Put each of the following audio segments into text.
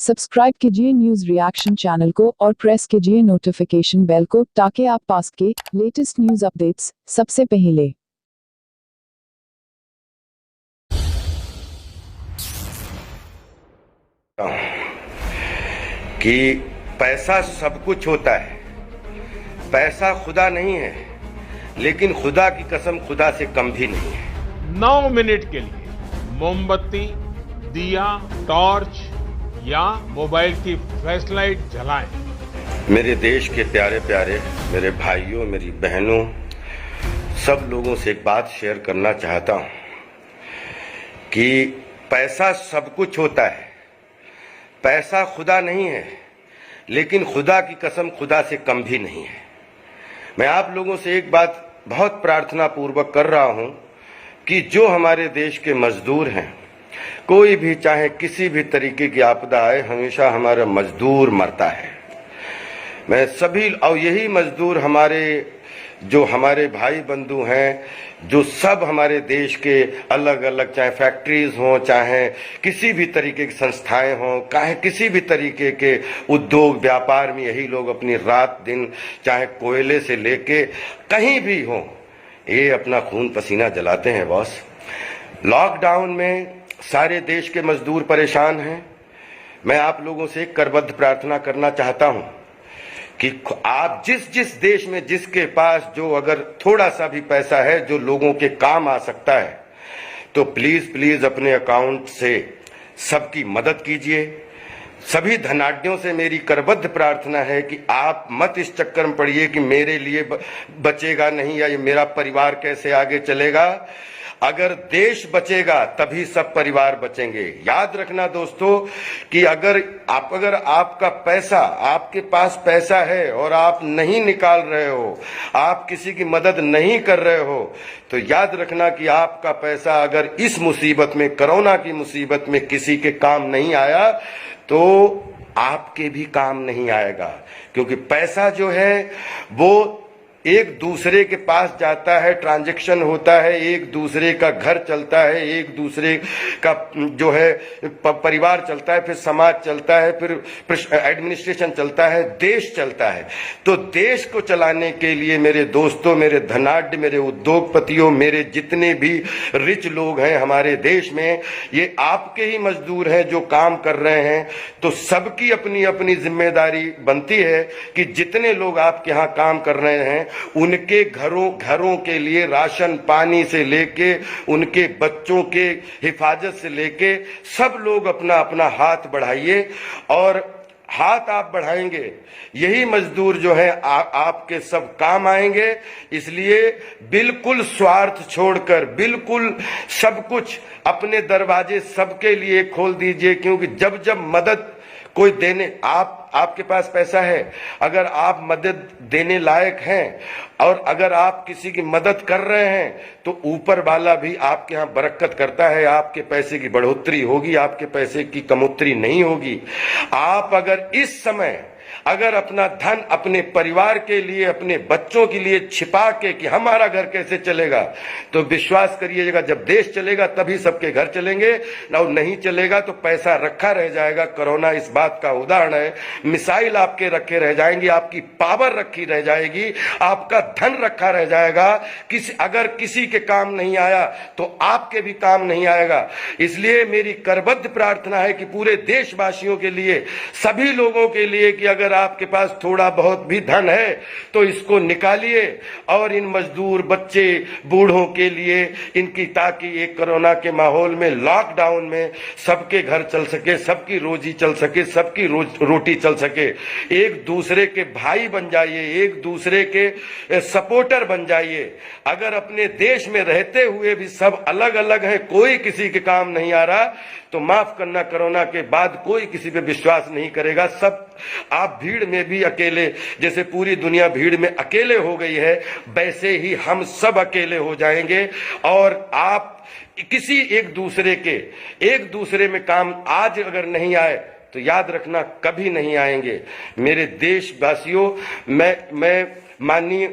Subscribe कीजिए news reaction channel को और प्रेस कीजिए नोटिफिकेशन बेल को ताकि आप पास के लेटेस्ट न्यूज अपडेट्स सबसे पहले। कि पैसा सब कुछ होता है, पैसा खुदा नहीं है, लेकिन खुदा की कसम खुदा से कम भी नहीं है। 9 मिनट के लिए मोमबत्ती, दिया, टॉर्च या मोबाइल की फ्लैशलाइट जलाएं। मेरे देश के प्यारे प्यारे मेरे भाइयों, मेरी बहनों, सब लोगों से एक बात शेयर करना चाहता हूं कि पैसा सब कुछ होता है, पैसा खुदा नहीं है, लेकिन खुदा की कसम खुदा से कम भी नहीं है। मैं आप लोगों से एक बात बहुत प्रार्थना पूर्वक कर रहा हूं कि जो हमारे देश के मजदूर हैं, कोई भी चाहे किसी भी तरीके की आपदा आए, हमेशा हमारा मजदूर मरता है। मैं सभी, और यही मजदूर हमारे भाई बंधु हैं, जो सब हमारे देश के अलग अलग, चाहे फैक्ट्रीज हों, चाहे किसी भी तरीके की संस्थाएं हों, चाहे किसी भी तरीके के उद्योग व्यापार में, यही लोग अपनी रात दिन, चाहे कोयले से लेके कहीं भी हों, ये अपना खून पसीना जलाते हैं बॉस। लॉकडाउन में सारे देश के मजदूर परेशान हैं। मैं आप लोगों से एक करबद्ध प्रार्थना करना चाहता हूं कि आप जिस देश में जिसके पास जो अगर थोड़ा सा भी पैसा है जो लोगों के काम आ सकता है, तो प्लीज अपने अकाउंट से सबकी मदद कीजिए। सभी धनाढ्यों से मेरी करबद्ध प्रार्थना है कि आप मत इस चक्कर में पड़िए कि मेरे लिए बचेगा नहीं या ये मेरा परिवार कैसे आगे चलेगा। अगर देश बचेगा तभी सब परिवार बचेंगे। याद रखना दोस्तों कि अगर आपका पैसा, आपके पास पैसा है और आप नहीं निकाल रहे हो, आप किसी की मदद नहीं कर रहे हो, तो याद रखना कि आपका पैसा अगर इस मुसीबत में, कोरोना की मुसीबत में किसी के काम नहीं आया तो आपके भी काम नहीं आएगा। क्योंकि पैसा जो है वो एक दूसरे के पास जाता है, ट्रांजैक्शन होता है, एक दूसरे का घर चलता है, एक दूसरे का जो है परिवार चलता है, फिर समाज चलता है, फिर एडमिनिस्ट्रेशन चलता है, देश चलता है। तो देश को चलाने के लिए मेरे दोस्तों, मेरे धनाढ्य, मेरे उद्योगपतियों, मेरे जितने भी रिच लोग हैं हमारे देश में, ये आपके ही मजदूर हैं जो काम कर रहे हैं। तो सबकी अपनी अपनी जिम्मेदारी बनती है कि जितने लोग आपके यहाँ काम कर रहे हैं उनके घरों के लिए राशन पानी से लेके, उनके बच्चों के हिफाजत से लेके, सब लोग अपना अपना हाथ बढ़ाइए। और हाथ आप बढ़ाएंगे, यही मजदूर जो है आपके सब काम आएंगे। इसलिए बिल्कुल स्वार्थ छोड़कर, बिल्कुल सब कुछ अपने दरवाजे सबके लिए खोल दीजिए। क्योंकि जब मदद कोई देने, आपके पास पैसा है, अगर आप मदद देने लायक हैं और अगर आप किसी की मदद कर रहे हैं, तो ऊपर वाला भी आपके यहाँ बरकत करता है, आपके पैसे की बढ़ोतरी होगी, आपके पैसे की कमोतरी नहीं होगी। आप अगर इस समय अगर अपना धन अपने परिवार के लिए, अपने बच्चों के लिए छिपा के कि हमारा घर कैसे चलेगा, तो विश्वास करिएगा जब देश चलेगा तभी सबके घर चलेंगे, और नहीं चलेगा तो पैसा रखा रह जाएगा। कोरोना इस बात का उदाहरण है। मिसाइल आपके रखे रह जाएंगी, आपकी पावर रखी रह जाएगी, आपका धन रखा रह जाएगा। अगर किसी के काम नहीं आया तो आपके भी काम नहीं आएगा। इसलिए मेरी करबद्ध प्रार्थना है कि पूरे देशवासियों के लिए, सभी लोगों के लिए, कि अगर आपके पास थोड़ा बहुत भी धन है तो इसको निकालिए और इन मजदूर, बच्चे, बूढ़ों के लिए इनकी, ताकि एक कोरोना के माहौल में, लॉकडाउन में सबके घर चल सके, सबकी रोजी चल सके, सबकी रोटी चल सके। एक दूसरे के भाई बन जाइए, एक दूसरे के सपोर्टर बन जाइए। अगर अपने देश में रहते हुए भी सब अलग अलग हैं, कोई किसी के काम नहीं आ रहा, तो माफ करना, कोरोना के बाद कोई किसी पे विश्वास नहीं करेगा। सब आप भीड़ में भी अकेले, जैसे पूरी दुनिया भीड़ में अकेले हो गई है, वैसे ही हम सब अकेले हो जाएंगे। और आप किसी एक दूसरे में काम आज अगर नहीं आए तो याद रखना कभी नहीं आएंगे। मेरे देशवासियों, मैं माननीय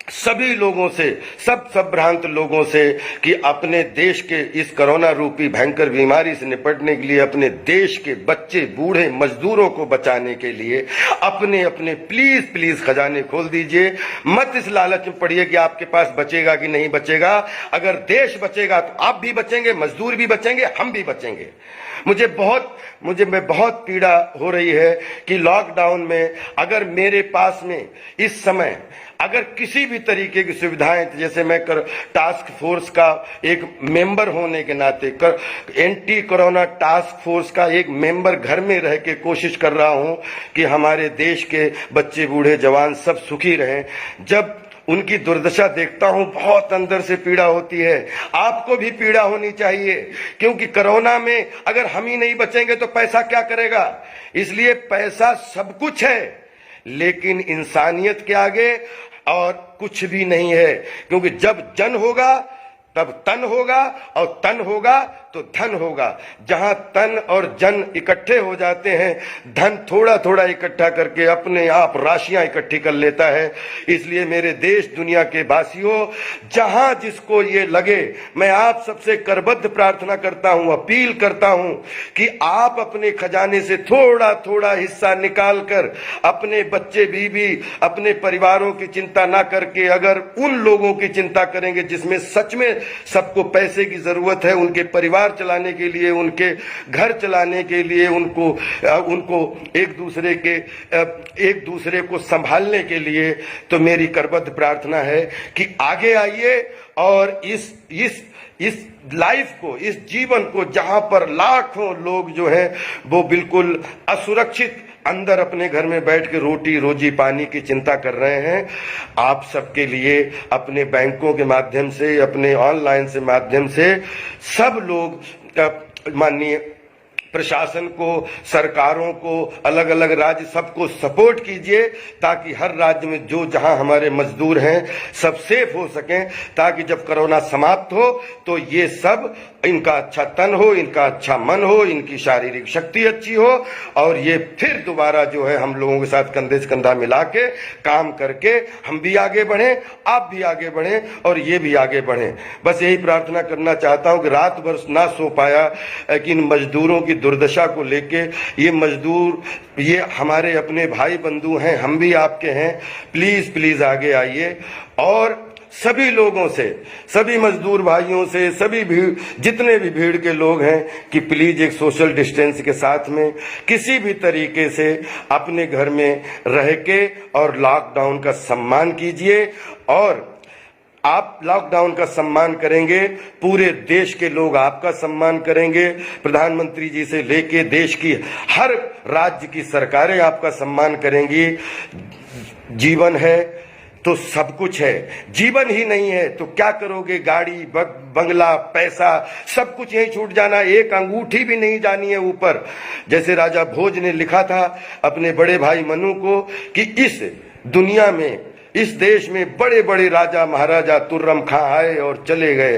सभी लोगों से, सब भ्रांत लोगों से कि अपने देश के इस कोरोना रूपी भयंकर बीमारी से निपटने के लिए, अपने देश के बच्चे, बूढ़े, मजदूरों को बचाने के लिए अपने अपने प्लीज खजाने खोल दीजिए। मत इस लालच में पड़िए कि आपके पास बचेगा कि नहीं बचेगा। अगर देश बचेगा तो आप भी बचेंगे, मजदूर भी बचेंगे, हम भी बचेंगे। मुझे बहुत पीड़ा हो रही है कि लॉकडाउन में अगर मेरे पास में इस समय अगर किसी भी तरीके की सुविधाएं, जैसे मैं टास्क फोर्स का एक मेंबर होने के नाते एंटी कोरोना टास्क फोर्स का एक मेंबर घर में रह के कोशिश कर रहा हूं कि हमारे देश के बच्चे, बूढ़े, जवान सब सुखी रहें। जब उनकी दुर्दशा देखता हूं बहुत अंदर से पीड़ा होती है। आपको भी पीड़ा होनी चाहिए, क्योंकि कोरोना में अगर हम ही नहीं बचेंगे तो पैसा क्या करेगा। इसलिए पैसा सब कुछ है, लेकिन इंसानियत के आगे और कुछ भी नहीं है। क्योंकि जब जन होगा तब तन होगा, और तन होगा तो धन होगा। जहां तन और जन इकट्ठे हो जाते हैं, धन थोड़ा थोड़ा इकट्ठा करके अपने आप राशियां इकट्ठी कर लेता है। इसलिए मेरे देश दुनिया के वासियों, जहां जिसको ये लगे, मैं आप सबसे करबद्ध प्रार्थना करता हूं, अपील करता हूं कि आप अपने खजाने से थोड़ा थोड़ा हिस्सा निकाल कर अपने बच्चे, बीवी, अपने परिवारों की चिंता ना करके अगर उन लोगों की चिंता करेंगे जिसमें सच में सबको पैसे की जरूरत है, उनके परिवार चलाने के लिए, उनके घर चलाने के लिए, उनको एक दूसरे को संभालने के लिए, तो मेरी करबद्ध प्रार्थना है कि आगे आइए और इस लाइफ को, इस जीवन को, जहां पर लाखों लोग जो हैं वो बिल्कुल असुरक्षित अंदर अपने घर में बैठ के रोटी रोजी पानी की चिंता कर रहे हैं, आप सबके लिए अपने बैंकों के माध्यम से, अपने ऑनलाइन से माध्यम से सब लोग माननीय प्रशासन को, सरकारों को, अलग अलग राज्य सबको सपोर्ट कीजिए, ताकि हर राज्य में जो जहां हमारे मजदूर हैं सब सेफ हो सकें, ताकि जब कोरोना समाप्त हो तो ये सब, इनका अच्छा तन हो, इनका अच्छा मन हो, इनकी शारीरिक शक्ति अच्छी हो, और ये फिर दोबारा जो है हम लोगों के साथ कंधे से कंधा मिला के काम करके हम भी आगे बढ़ें, आप भी आगे बढ़ें और ये भी आगे बढ़ें। बस यही प्रार्थना करना चाहता हूं कि रात भर ना सो पाया कि इन मजदूरों की दुर्दशा को लेके, ये मजदूर, ये हमारे अपने भाई बंधु हैं, हम भी आपके हैं। प्लीज आगे आइए और सभी लोगों से, सभी मजदूर भाइयों से, सभी भीड़, जितने भी भीड़ के लोग हैं, कि प्लीज एक सोशल डिस्टेंस के साथ में किसी भी तरीके से अपने घर में रह के और लॉकडाउन का सम्मान कीजिए। और आप लॉकडाउन का सम्मान करेंगे, पूरे देश के लोग आपका सम्मान करेंगे। प्रधानमंत्री जी से लेके देश की हर राज्य की सरकारें आपका सम्मान करेंगी। जीवन है तो सब कुछ है, जीवन ही नहीं है तो क्या करोगे। गाड़ी, बंगला, पैसा, सब कुछ यही छूट जाना, एक अंगूठी भी नहीं जानी है ऊपर। जैसे राजा भोज ने लिखा था अपने बड़े भाई मनु को कि इस दुनिया में, इस देश में बड़े बड़े राजा महाराजा तुर्रम खां आए और चले गए,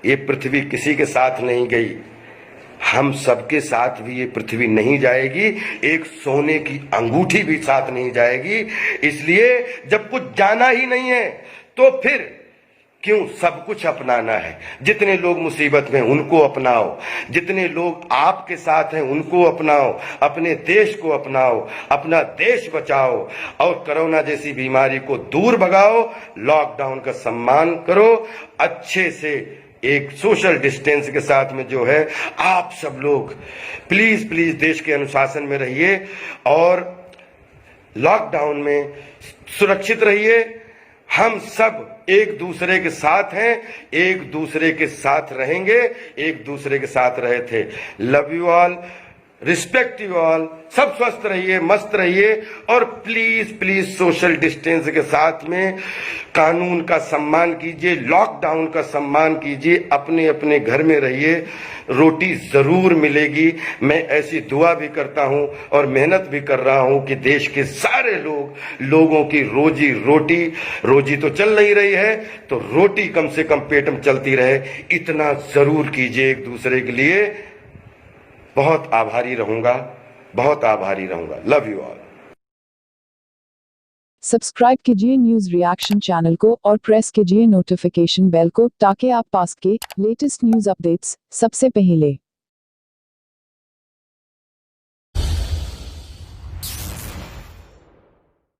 ये पृथ्वी किसी के साथ नहीं गई, हम सबके साथ भी ये पृथ्वी नहीं जाएगी, एक सोने की अंगूठी भी साथ नहीं जाएगी। इसलिए जब कुछ जाना ही नहीं है तो फिर क्यों सब कुछ अपनाना है। जितने लोग मुसीबत में उनको अपनाओ, जितने लोग आपके साथ हैं उनको अपनाओ, अपने देश को अपनाओ, अपना देश बचाओ और कोरोना जैसी बीमारी को दूर भगाओ। लॉकडाउन का सम्मान करो, अच्छे से एक सोशल डिस्टेंस के साथ में जो है आप सब लोग प्लीज देश के अनुशासन में रहिए और लॉकडाउन में सुरक्षित रहिए। हम सब एक दूसरे के साथ हैं, एक दूसरे के साथ रहेंगे, एक दूसरे के साथ रहे थे। Love you all, respect you all, सब स्वस्थ रहिए, मस्त रहिए और प्लीज सोशल डिस्टेंस के साथ में कानून का सम्मान कीजिए, लॉकडाउन का सम्मान कीजिए, अपने अपने घर में रहिए, रोटी जरूर मिलेगी। मैं ऐसी दुआ भी करता हूं और मेहनत भी कर रहा हूं कि देश के सारे लोगों की रोजी तो चल नहीं रही है, तो रोटी कम से कम पेट में चलती रहे, इतना जरूर कीजिए एक दूसरे के लिए। बहुत आभारी रहूंगा, बहुत आभारी रहूंगा। Love you all. सब्सक्राइब कीजिए न्यूज रिएक्शन चैनल को और प्रेस कीजिए नोटिफिकेशन बेल को ताकि आप पास के लेटेस्ट न्यूज अपडेट्स सबसे पहले